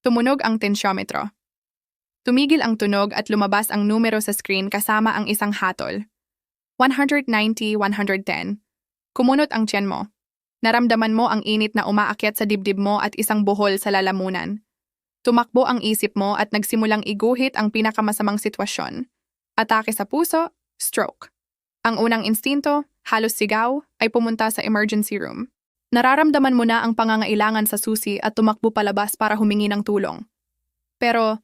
Tumunog ang tensyometro. Tumigil ang tunog at lumabas ang numero sa screen kasama ang isang hatol. 190, 110. Kumunot ang tiyan mo. Naramdaman mo ang init na umaakyat sa dibdib mo at isang buhol sa lalamunan. Tumakbo ang isip mo at nagsimulang iguhit ang pinakamasamang sitwasyon. Atake sa puso, stroke. Ang unang instinto, halos sigaw, ay pumunta sa emergency room. Nararamdaman mo na ang pangangailangan sa susi at tumakbo palabas para humingi ng tulong. Pero,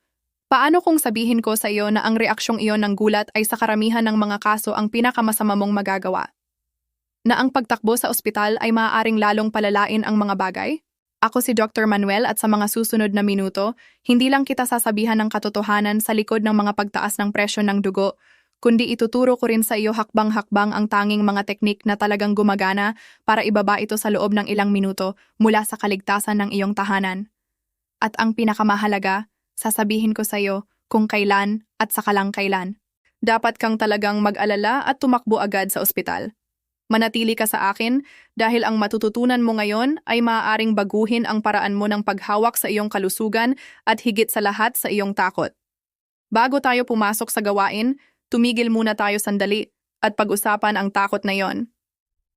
paano kung sabihin ko sa iyo na ang reaksyong iyon ng gulat ay sa karamihan ng mga kaso ang pinakamasama mong magagawa? Na ang pagtakbo sa ospital ay maaaring lalong palalain ang mga bagay? Ako si Dr. Manuel at sa mga susunod na minuto, hindi lang kita sasabihan ng katotohanan sa likod ng mga pagtaas ng presyon ng dugo, kundi ituturo ko rin sa iyo hakbang-hakbang ang tanging mga teknik na talagang gumagana para ibaba ito sa loob ng ilang minuto mula sa kaligtasan ng iyong tahanan. At ang pinakamahalaga, sasabihin ko sa iyo kung kailan at saka lang kailan. Dapat kang talagang mag-alala at tumakbo agad sa ospital. Manatili ka sa akin dahil ang matututunan mo ngayon ay maaaring baguhin ang paraan mo ng paghawak sa iyong kalusugan at higit sa lahat sa iyong takot. Bago tayo pumasok sa gawain, tumigil muna tayo sandali at pag-usapan ang takot na yon.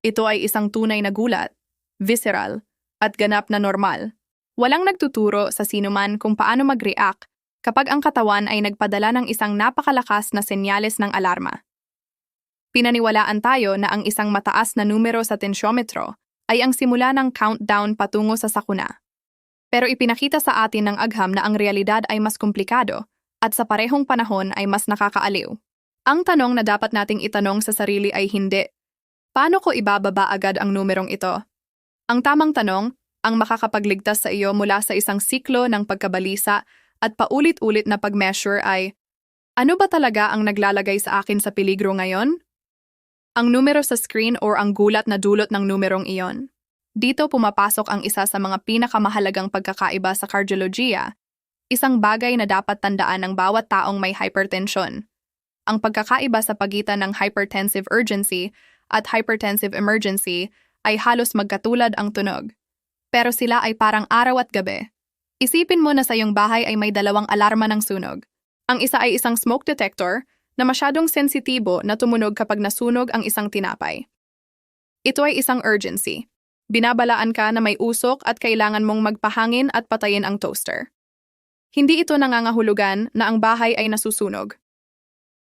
Ito ay isang tunay na gulat, visceral, at ganap na normal. Walang nagtuturo sa sinuman kung paano mag-react kapag ang katawan ay nagpadala ng isang napakalakas na senyales ng alarma. Pinaniwalaan tayo na ang isang mataas na numero sa tensyometro ay ang simula ng countdown patungo sa sakuna. Pero ipinakita sa atin ng agham na ang realidad ay mas komplikado at sa parehong panahon ay mas nakakaaliw. Ang tanong na dapat nating itanong sa sarili ay hindi, paano ko ibababa agad ang numerong ito? Ang tamang tanong, ang makakapagligtas sa iyo mula sa isang siklo ng pagkabalisa at paulit-ulit na pag-measure ay, ano ba talaga ang naglalagay sa akin sa peligro ngayon? Ang numero sa screen o ang gulat na dulot ng numerong iyon. Dito pumapasok ang isa sa mga pinakamahalagang pagkakaiba sa cardiologiya, isang bagay na dapat tandaan ng bawat taong may hypertension. Ang pagkakaiba sa pagitan ng hypertensive urgency at hypertensive emergency ay halos magkatulad ang tunog. Pero sila ay parang araw at gabi. Isipin mo na sa iyong bahay ay may dalawang alarma ng sunog. Ang isa ay isang smoke detector na masyadong sensitibo na tumunog kapag nasunog ang isang tinapay. Ito ay isang urgency. Binabalaan ka na may usok at kailangan mong magpahangin at patayin ang toaster. Hindi ito nangangahulugan na ang bahay ay nasusunog.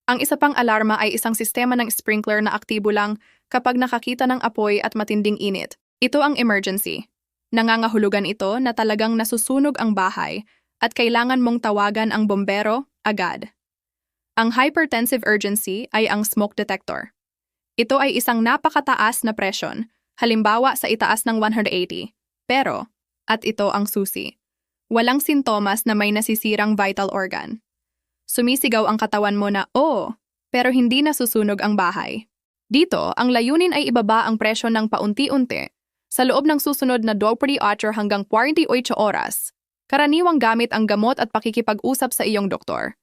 Ang isa pang alarma ay isang sistema ng sprinkler na aktibo lang kapag nakakita ng apoy at matinding init. Ito ang emergency. Nangangahulugan ito na talagang nasusunog ang bahay at kailangan mong tawagan ang bombero agad. Ang hypertensive urgency ay ang smoke detector. Ito ay isang napakataas na presyon, halimbawa sa itaas ng 180. Pero, at ito ang susi, walang sintomas na may nasisirang vital organ. Sumisigaw ang katawan mo na, pero hindi nasusunog ang bahay. Dito, ang layunin ay ibaba ang presyon ng paunti-unti sa loob ng susunod na 24 hanggang 48 oras. Karaniwang gamit ang gamot at pakikipag-usap sa iyong doktor.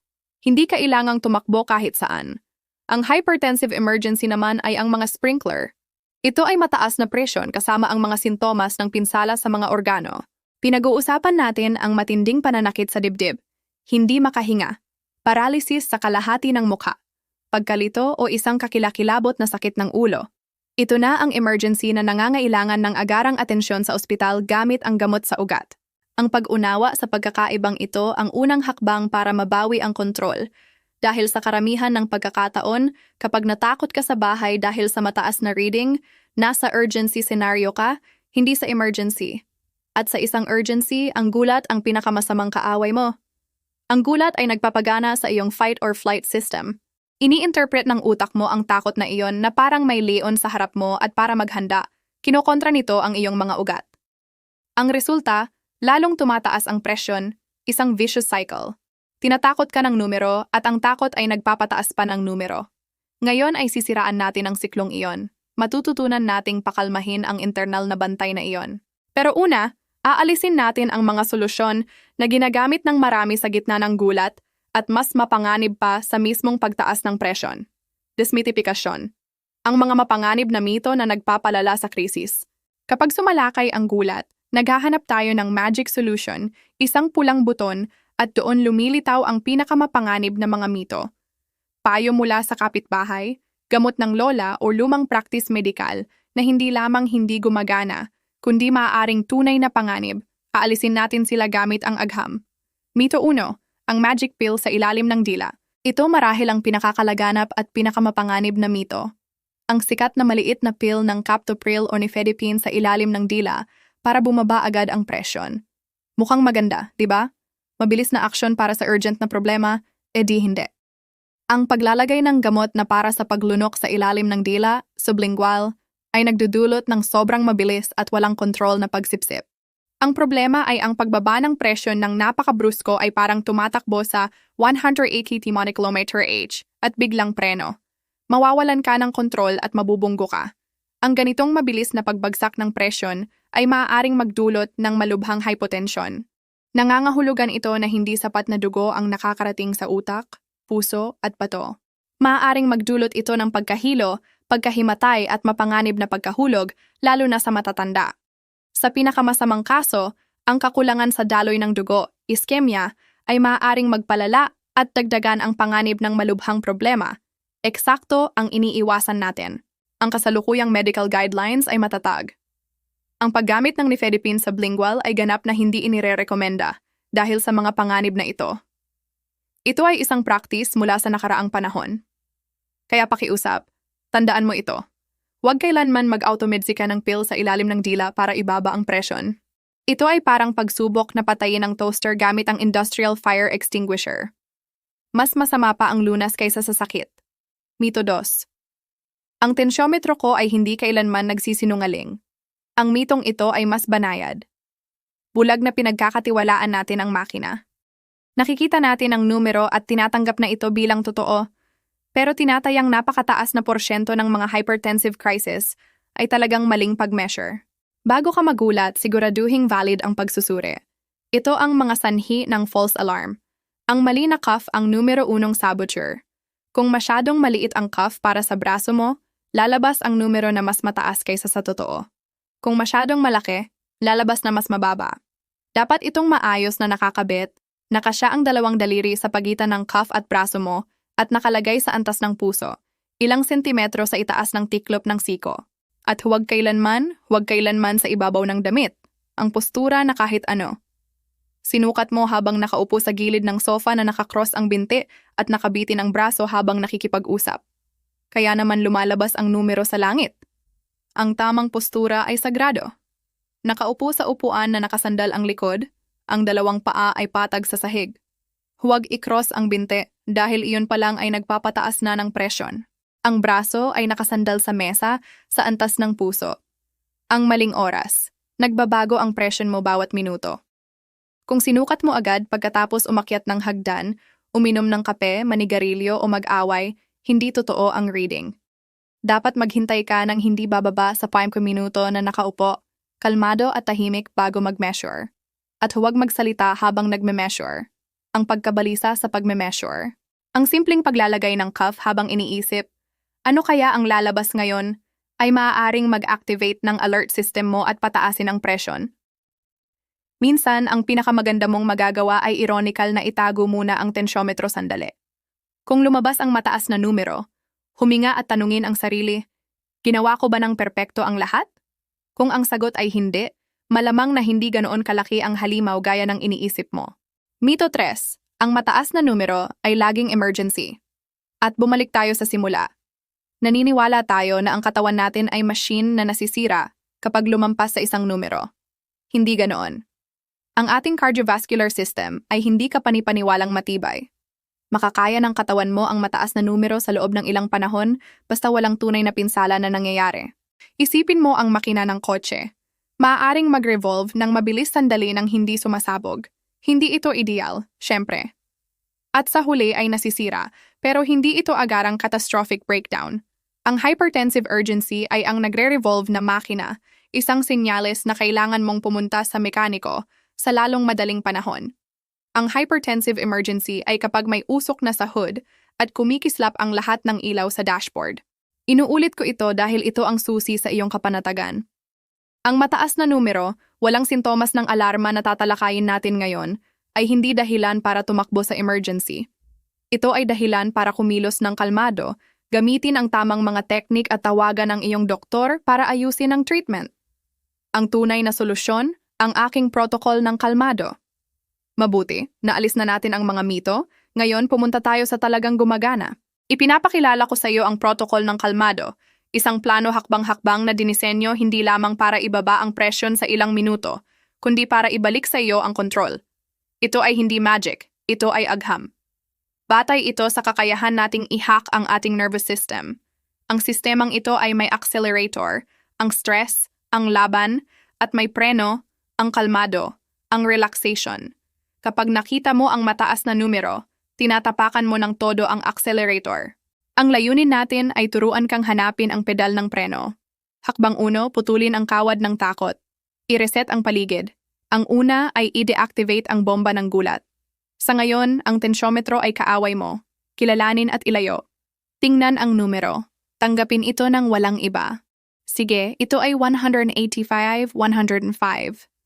Hindi kailangang tumakbo kahit saan. Ang hypertensive emergency naman ay ang mga sprinkler. Ito ay mataas na presyon kasama ang mga sintomas ng pinsala sa mga organo. Pinag-uusapan natin ang matinding pananakit sa dibdib, hindi makahinga, paralysis sa kalahati ng mukha, pagkalito o isang kakilakilabot na sakit ng ulo. Ito na ang emergency na nangangailangan ng agarang atensyon sa ospital gamit ang gamot sa ugat. Ang pag-unawa sa pagkakaibang ito ang unang hakbang para mabawi ang kontrol. Dahil sa karamihan ng pagkakataon, kapag natakot ka sa bahay dahil sa mataas na reading, nasa urgency scenario ka, hindi sa emergency. At sa isang urgency, ang gulat ang pinakamasamang kaaway mo. Ang gulat ay nagpapagana sa iyong fight or flight system. Ini-interpret ng utak mo ang takot na iyon na parang may leon sa harap mo at para maghanda, kinokontra nito ang iyong mga ugat. Ang resulta, lalong tumataas ang presyon, isang vicious cycle. Tinatakot ka ng numero at ang takot ay nagpapataas pa ng numero. Ngayon ay sisiraan natin ang siklong iyon. Matututunan nating pakalmahin ang internal na bantay na iyon. Pero una, aalisin natin ang mga solusyon na ginagamit ng marami sa gitna ng gulat at mas mapanganib pa sa mismong pagtaas ng presyon. Desmitifikasyon. Ang mga mapanganib na mito na nagpapalala sa krisis. Kapag sumalakay ang gulat, Naghahanap tayo ng magic solution, isang pulang buton, at doon lumilitaw ang pinakamapanganib na mga mito. Payo mula sa kapitbahay, gamot ng lola o lumang practice medikal na hindi lamang hindi gumagana, kundi maaaring tunay na panganib, aalisin natin sila gamit ang agham. Mito 1, ang magic pill sa ilalim ng dila. Ito marahil ang pinakakalaganap at pinakamapanganib na mito. Ang sikat na maliit na pill ng captopril o nifedipine sa ilalim ng dila para bumaba agad ang presyon. Mukhang maganda, di ba? Mabilis na aksyon para sa urgent na problema, di hindi. Ang paglalagay ng gamot na para sa paglunok sa ilalim ng dila, sublingual, ay nagdudulot ng sobrang mabilis at walang kontrol na pagsipsip. Ang problema ay ang pagbaba ng presyon ng napakabrusko ay parang tumatakbo sa 180 km/h at biglang preno. Mawawalan ka ng kontrol at mabubunggo ka. Ang ganitong mabilis na pagbagsak ng presyon ay maaaring magdulot ng malubhang hypotension. Nangangahulugan ito na hindi sapat na dugo ang nakakarating sa utak, puso at bato. Maaaring magdulot ito ng pagkahilo, pagkahimatay at mapanganib na pagkahulog, lalo na sa matatanda. Sa pinakamasamang kaso, ang kakulangan sa daloy ng dugo, ischemia, ay maaaring magpalala at dagdagan ang panganib ng malubhang problema. Eksakto ang iniiwasan natin. Ang kasalukuyang medical guidelines ay matatag. Ang paggamit ng nifedipine sublingual ay ganap na hindi inirerekomenda dahil sa mga panganib na ito. Ito ay isang practice mula sa nakaraang panahon. Kaya pakiusap, tandaan mo ito. Huwag kailanman mag-automedsi ka ng pill sa ilalim ng dila para ibaba ang presyon. Ito ay parang pagsubok na patayin ang toaster gamit ang industrial fire extinguisher. Mas masama pa ang lunas kaysa sa sakit. Mito 2. Ang tensyometro ko ay hindi kailanman nagsisinungaling. Ang mitong ito ay mas banayad. Bulag na pinagkakatiwalaan natin ang makina. Nakikita natin ang numero at tinatanggap na ito bilang totoo, pero tinatayang napakataas na porsyento ng mga hypertensive crisis ay talagang maling pag-measure. Bago ka magulat, siguraduhing valid ang pagsusuri. Ito ang mga sanhi ng false alarm. Ang mali na cuff ang numero 1 saboteur. Kung masyadong maliit ang cuff para sa braso mo, lalabas ang numero na mas mataas kaysa sa totoo. Kung masyadong malaki, lalabas na mas mababa. Dapat itong maayos na nakakabit, nakasya ang dalawang daliri sa pagitan ng cuff at braso mo at nakalagay sa antas ng puso, ilang sentimetro sa itaas ng tiklop ng siko. At huwag kailanman sa ibabaw ng damit, ang postura na kahit ano. Sinukat mo habang nakaupo sa gilid ng sofa na nakakross ang binti at nakabitin ang braso habang nakikipag-usap. Kaya naman lumalabas ang numero sa langit. Ang tamang postura ay sagrado. Nakaupo sa upuan na nakasandal ang likod, ang dalawang paa ay patag sa sahig. Huwag i-cross ang binti dahil iyon pa lang ay nagpapataas na ng presyon. Ang braso ay nakasandal sa mesa sa antas ng puso. Ang maling oras. Nagbabago ang presyon mo bawat minuto. Kung sinukat mo agad pagkatapos umakyat ng hagdan, uminom ng kape, manigarilyo o mag-away, hindi totoo ang reading. Dapat maghintay ka ng hindi bababa sa 5 minuto na nakaupo, kalmado at tahimik bago mag-measure. At huwag magsalita habang nagme-measure. Ang pagkabalisa sa pagme-measure. Ang simpleng paglalagay ng cuff habang iniisip, ano kaya ang lalabas ngayon, ay maaaring mag-activate ng alert system mo at pataasin ang presyon. Minsan, ang pinakamaganda mong magagawa ay ironical na itago muna ang tensyometro sandali. Kung lumabas ang mataas na numero, huminga at tanungin ang sarili, ginawa ko ba ng perpekto ang lahat? Kung ang sagot ay hindi, malamang na hindi ganoon kalaki ang halimaw gaya ng iniisip mo. Mito 3, ang mataas na numero ay laging emergency. At bumalik tayo sa simula. Naniniwala tayo na ang katawan natin ay machine na nasisira kapag lumampas sa isang numero. Hindi ganoon. Ang ating cardiovascular system ay hindi kapanipaniwalang matibay. Makakaya ng katawan mo ang mataas na numero sa loob ng ilang panahon basta walang tunay na pinsala na nangyayari. Isipin mo ang makina ng kotse. Maaaring mag-revolve ng mabilis sandali ng hindi sumasabog. Hindi ito ideal, syempre. At sa huli ay nasisira, pero hindi ito agarang catastrophic breakdown. Ang hypertensive urgency ay ang nagre-revolve na makina, isang senyales na kailangan mong pumunta sa mekaniko sa lalong madaling panahon. Ang hypertensive emergency ay kapag may usok na sa hood at kumikislap ang lahat ng ilaw sa dashboard. Inuulit ko ito dahil ito ang susi sa iyong kapanatagan. Ang mataas na numero, Walang sintomas ng alarma na tatalakayin natin ngayon ay hindi dahilan para tumakbo sa emergency. Ito ay dahilan para kumilos ng kalmado, gamitin ang tamang mga teknik at tawagan ang iyong doktor para ayusin ang treatment. Ang tunay na solusyon, ang aking protocol ng kalmado. Mabuti, naalis na natin ang mga mito, ngayon pumunta tayo sa talagang gumagana. Ipinapakilala ko sa iyo ang protocol ng kalmado, isang plano hakbang-hakbang na dinisenyo hindi lamang para ibaba ang presyon sa ilang minuto, kundi para ibalik sa iyo ang kontrol. Ito ay hindi magic, ito ay agham. Batay ito sa kakayahan nating i-hack ang ating nervous system. Ang sistemang ito ay may accelerator, ang stress, ang laban, at may preno, ang kalmado, ang relaxation. Kapag nakita mo ang mataas na numero, tinatapakan mo ng todo ang accelerator. Ang layunin natin ay turuan kang hanapin ang pedal ng preno. Hakbang 1, putulin ang kawad ng takot. I-reset ang paligid. Ang una ay i-deactivate ang bomba ng gulat. Sa ngayon, ang tensyometro ay kaaway mo. Kilalanin at ilayo. Tingnan ang numero. Tanggapin ito ng walang iba. Sige, ito ay 185, 105.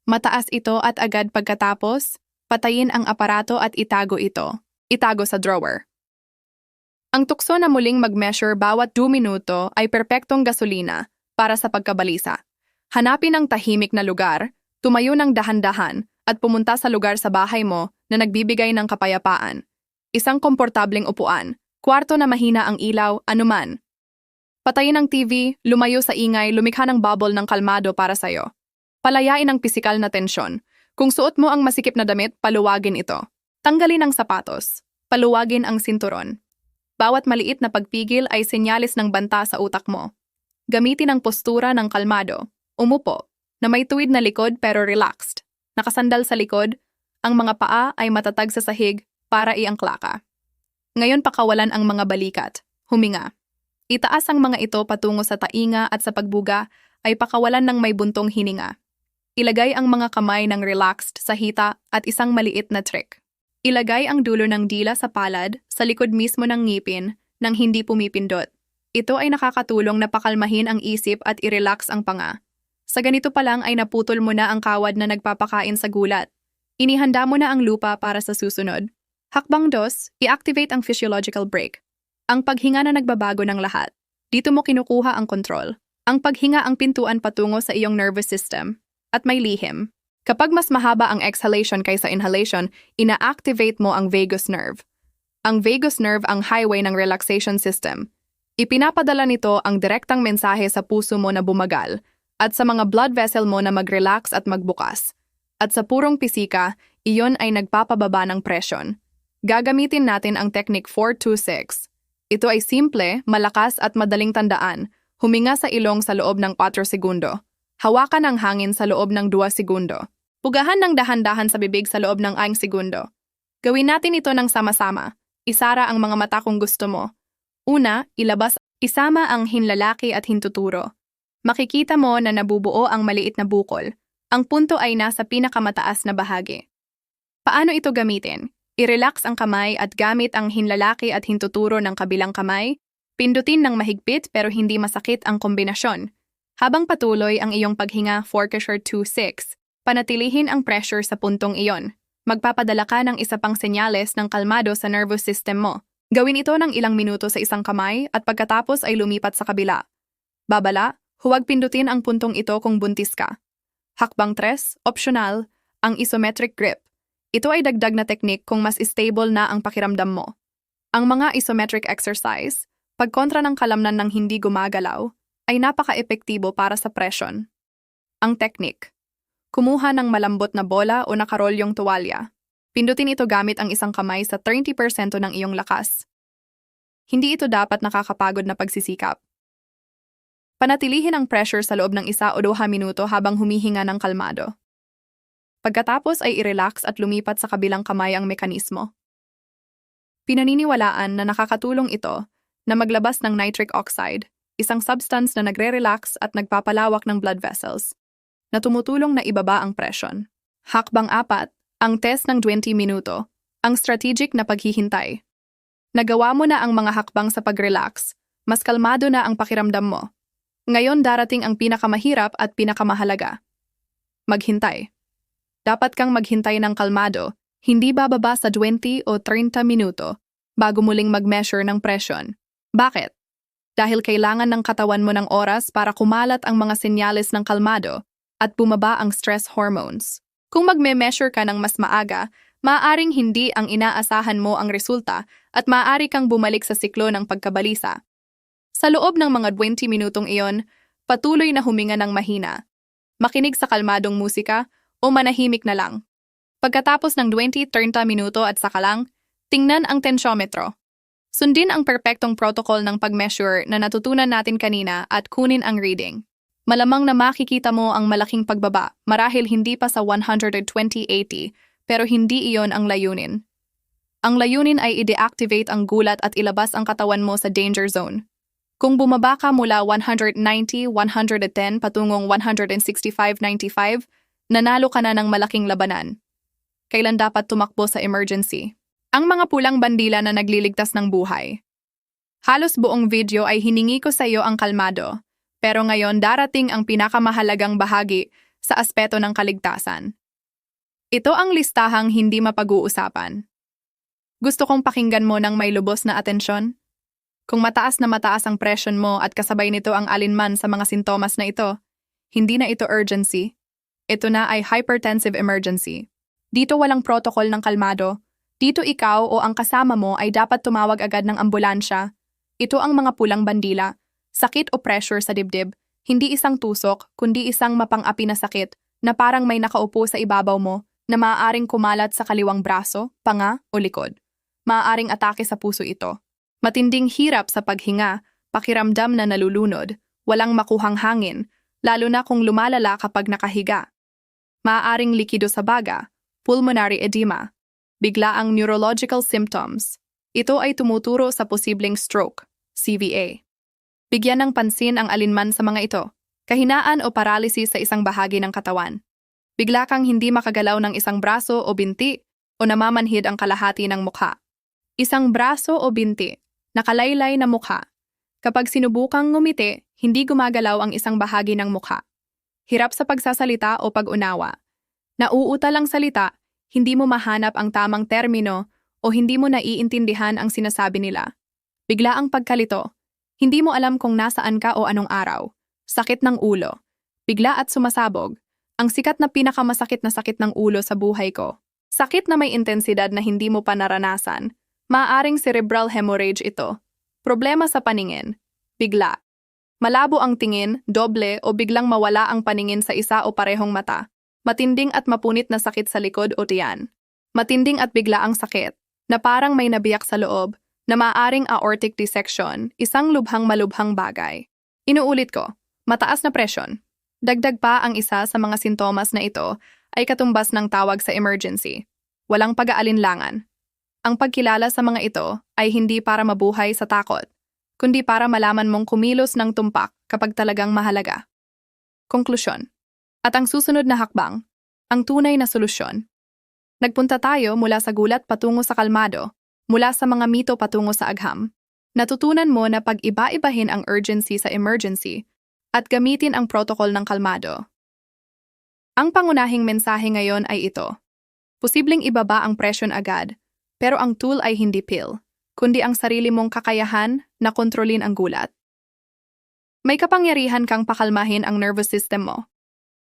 Mataas ito at agad pagkatapos, patayin ang aparato at itago ito. Itago sa drawer. Ang tukso na muling mag-measure bawat 2 minuto ay perpektong gasolina para sa pagkabalisa. Hanapin ang tahimik na lugar, tumayo ng dahan-dahan, at pumunta sa lugar sa bahay mo na nagbibigay ng kapayapaan. Isang komportableng upuan, kwarto na mahina ang ilaw, anuman. Patayin ang TV, lumayo sa ingay, lumikha ng bubble ng kalmado para sa'yo. Palayain ang pisikal na tensyon. Kung suot mo ang masikip na damit, paluwagin ito. Tanggalin ang sapatos. Paluwagin ang sinturon. Bawat maliit na pagpigil ay senyales ng banta sa utak mo. Gamitin ang postura ng kalmado. Umupo, na may tuwid na likod pero relaxed. Nakasandal sa likod, ang mga paa ay matatag sa sahig para iangkla ka. Ngayon pakawalan ang mga balikat. Huminga. Itaas ang mga ito patungo sa tainga at sa pagbuga ay pakawalan ng may buntong hininga. Ilagay ang mga kamay ng relaxed sa hita at isang maliit na trick. Ilagay ang dulo ng dila sa palad sa likod mismo ng ngipin nang hindi pumipindot. Ito ay nakakatulong na pakalmahin ang isip at i-relax ang panga. Sa ganito pa lang ay naputol mo na ang kawad na nagpapakain sa gulat. Inihanda mo na ang lupa para sa susunod. Hakbang 2, i-activate ang physiological brake. Ang paghinga na nagbabago ng lahat. Dito mo kinukuha ang control. Ang paghinga ang pintuan patungo sa iyong nervous system. At may lihim. Kapag mas mahaba ang exhalation kaysa inhalation, ina-activate mo ang vagus nerve. Ang vagus nerve ang highway ng relaxation system. Ipinapadala nito ang direktang mensahe sa puso mo na bumagal at sa mga blood vessel mo na mag-relax at magbukas. At sa purong pisika, iyon ay nagpapababa ng presyon. Gagamitin natin ang technique 426. Ito ay simple, malakas at madaling tandaan. Huminga sa ilong sa loob ng 4 segundo. Hawakan ang hangin sa loob ng 2 segundo. Pugahan ng dahan-dahan sa bibig sa loob ng 1 segundo. Gawin natin ito ng sama-sama. Isara ang mga mata kung gusto mo. Una, isama ang hinlalaki at hintuturo. Makikita mo na nabubuo ang maliit na bukol. Ang punto ay nasa pinakamataas na bahagi. Paano ito gamitin? I-relax ang kamay at gamit ang hinlalaki at hintuturo ng kabilang kamay. Pindutin ng mahigpit pero hindi masakit ang kombinasyon. Habang patuloy ang iyong paghinga 4-2-6, panatilihin ang pressure sa puntong iyon. Magpapadala ka ng isa pang senyales ng kalmado sa nervous system mo. Gawin ito ng ilang minuto sa isang kamay at pagkatapos ay lumipat sa kabila. Babala, huwag pindutin ang puntong ito kung buntis ka. Hakbang 3, optional, ang isometric grip. Ito ay dagdag na teknik kung mas stable na ang pakiramdam mo. Ang mga isometric exercise, pagkontra ng kalamnan ng hindi gumagalaw, ay napaka-epektibo para sa presyon. Ang teknik. Kumuha ng malambot na bola o nakarolyong tuwalya. Pindutin ito gamit ang isang kamay sa 30% ng iyong lakas. Hindi ito dapat nakakapagod na pagsisikap. Panatilihin ang pressure sa loob ng 1 o 2 minuto habang humihinga ng kalmado. Pagkatapos ay i-relax at lumipat sa kabilang kamay ang mekanismo. Pinaniniwalaan na nakakatulong ito na maglabas ng nitric oxide, isang substance na nagre-relax at nagpapalawak ng blood vessels, na tumutulong na ibaba ang presyon. Hakbang 4, ang test ng 20 minuto, ang strategic na paghihintay. Nagawa mo na ang mga hakbang sa pag-relax, mas kalmado na ang pakiramdam mo. Ngayon darating ang pinakamahirap at pinakamahalaga. Maghintay. Dapat kang maghintay ng kalmado, hindi bababa sa 20 o 30 minuto bago muling mag-measure ng presyon. Bakit? Dahil kailangan ng katawan mo ng oras para kumalat ang mga senyales ng kalmado at bumaba ang stress hormones. Kung magme-measure ka ng mas maaga, maaaring hindi ang inaasahan mo ang resulta at maaari kang bumalik sa siklo ng pagkabalisa. Sa loob ng mga 20 minutong iyon, patuloy na huminga ng mahina. Makinig sa kalmadong musika o manahimik na lang. Pagkatapos ng 20-30 minuto at saka lang, tingnan ang tensyometro. Sundin ang perpektong protocol ng pag-measure na natutunan natin kanina at kunin ang reading. Malamang na makikita mo ang malaking pagbaba, marahil hindi pa sa 120/80, pero hindi iyon ang layunin. Ang layunin ay i-deactivate ang gulat at ilabas ang katawan mo sa danger zone. Kung bumaba ka mula 190-110 patungong 165-95, nanalo ka na ng malaking labanan. Kailan dapat tumakbo sa emergency? Ang mga pulang bandila na nagliligtas ng buhay. Halos buong video ay hiningi ko sa iyo ang kalmado, pero ngayon darating ang pinakamahalagang bahagi sa aspeto ng kaligtasan. Ito ang listahang hindi mapag-uusapan. Gusto kong pakinggan mo ng may lubos na atensyon? Kung mataas ang presyon mo at kasabay nito ang alinman sa mga sintomas na ito, hindi na ito urgency. Ito na ay hypertensive emergency. Dito walang protocol ng kalmado. Dito ikaw o ang kasama mo ay dapat tumawag agad ng ambulansya. Ito ang mga pulang bandila. Sakit o pressure sa dibdib, hindi isang tusok, kundi isang mapang-api na sakit na parang may nakaupo sa ibabaw mo na maaaring kumalat sa kaliwang braso, panga o likod. Maaaring atake sa puso ito. Matinding hirap sa paghinga, pakiramdam na nalulunod, walang makuhang hangin, lalo na kung lumalala kapag nakahiga. Maaaring likido sa baga, pulmonary edema, biglaang neurological symptoms. Ito ay tumuturo sa posibleng stroke, CVA. Bigyan ng pansin ang alinman sa mga ito, kahinaan o paralysis sa isang bahagi ng katawan. Bigla kang hindi makagalaw ng isang braso o binti o namamanhid ang kalahati ng mukha. Isang braso o binti, nakalaylay na mukha. Kapag sinubukang ngumiti, hindi gumagalaw ang isang bahagi ng mukha. Hirap sa pagsasalita o pag-unawa. Nauutal ang salita, hindi mo mahanap ang tamang termino o hindi mo naiintindihan ang sinasabi nila. Bigla ang pagkalito. Hindi mo alam kung nasaan ka o anong araw. Sakit ng ulo. Bigla at sumasabog. Ang sikat na pinakamasakit na sakit ng ulo sa buhay ko. Sakit na may intensidad na hindi mo pa naranasan. Maaaring cerebral hemorrhage ito. Problema sa paningin. Bigla. Malabo ang tingin, doble o biglang mawala ang paningin sa isa o parehong mata. Matinding at mapunit na sakit sa likod o tiyan. Matinding at biglaang sakit, na parang may nabiyak sa loob, na maaaring aortic dissection, isang lubhang malubhang bagay. Inuulit ko, mataas na presyon. Dagdag pa ang isa sa mga sintomas na ito ay katumbas ng tawag sa emergency. Walang pag-aalinlangan. Ang pagkilala sa mga ito ay hindi para mabuhay sa takot, kundi para malaman mong kumilos ng tumpak kapag talagang mahalaga. Konklusyon. At ang susunod na hakbang, ang tunay na solusyon. Nagpunta tayo mula sa gulat patungo sa kalmado, mula sa mga mito patungo sa agham. Natutunan mo na pag-iba-ibahin ang urgency sa emergency at gamitin ang protocol ng kalmado. Ang pangunahing mensahe ngayon ay ito. Posibleng ibaba ang presyon agad, pero ang tool ay hindi pill, kundi ang sarili mong kakayahan na kontrolin ang gulat. May kapangyarihan kang pakalmahin ang nervous system mo.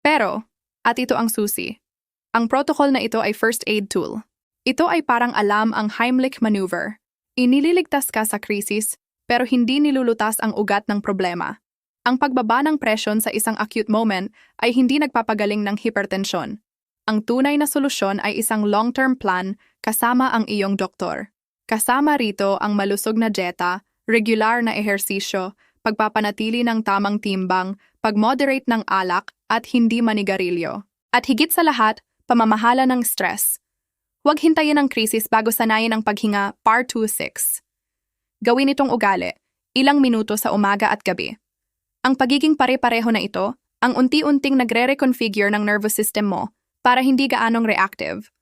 Pero, at ito ang susi, ang protocol na ito ay first aid tool. Ito ay parang alam ang Heimlich maneuver. Inililigtas ka sa krisis, pero hindi nilulutas ang ugat ng problema. Ang pagbaba ng presyon sa isang acute moment ay hindi nagpapagaling ng hipertensyon. Ang tunay na solusyon ay isang long-term plan kasama ang iyong doktor. Kasama rito ang malusog na dieta, regular na ehersisyo, pagpapanatili ng tamang timbang, pag-moderate ng alak at hindi manigarilyo. At higit sa lahat, pamamahala ng stress. Huwag hintayin ang krisis bago sanayin ang paghinga, Part 2.6. Gawin itong ugali, ilang minuto sa umaga at gabi. Ang pagiging pare-pareho na ito, ang unti-unting nagre-reconfigure ng nervous system mo para hindi gaanong reactive.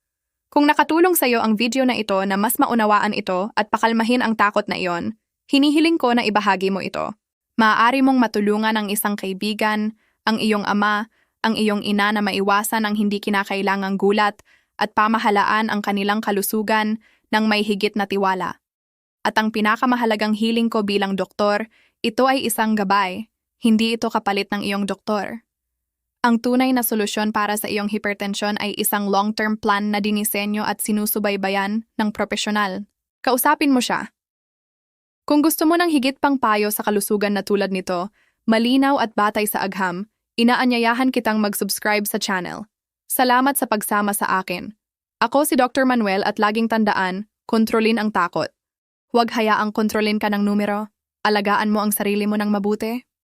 Kung nakatulong sa iyo ang video na ito na mas maunawaan ito at pakalmahin ang takot na iyon, hinihiling ko na ibahagi mo ito. Maaari mong matulungan ang isang kaibigan, ang iyong ama, ang iyong ina na maiwasan ang hindi kinakailangang gulat at pamahalaan ang kanilang kalusugan ng may higit na tiwala. At ang pinakamahalagang hiling ko bilang doktor, ito ay isang gabay, hindi ito kapalit ng iyong doktor. Ang tunay na solusyon para sa iyong hipertensyon ay isang long-term plan na dinisenyo at sinusubaybayan ng propesyonal. Kausapin mo siya. Kung gusto mo ng higit pang payo sa kalusugan na tulad nito, malinaw at batay sa agham, inaanyayahan kitang mag-subscribe sa channel. Salamat sa pagsama sa akin. Ako si Dr. Manuel at laging tandaan, kontrolin ang takot. Huwag hayaang kontrolin ka ng numero. Alagaan mo ang sarili mo ng mabuti.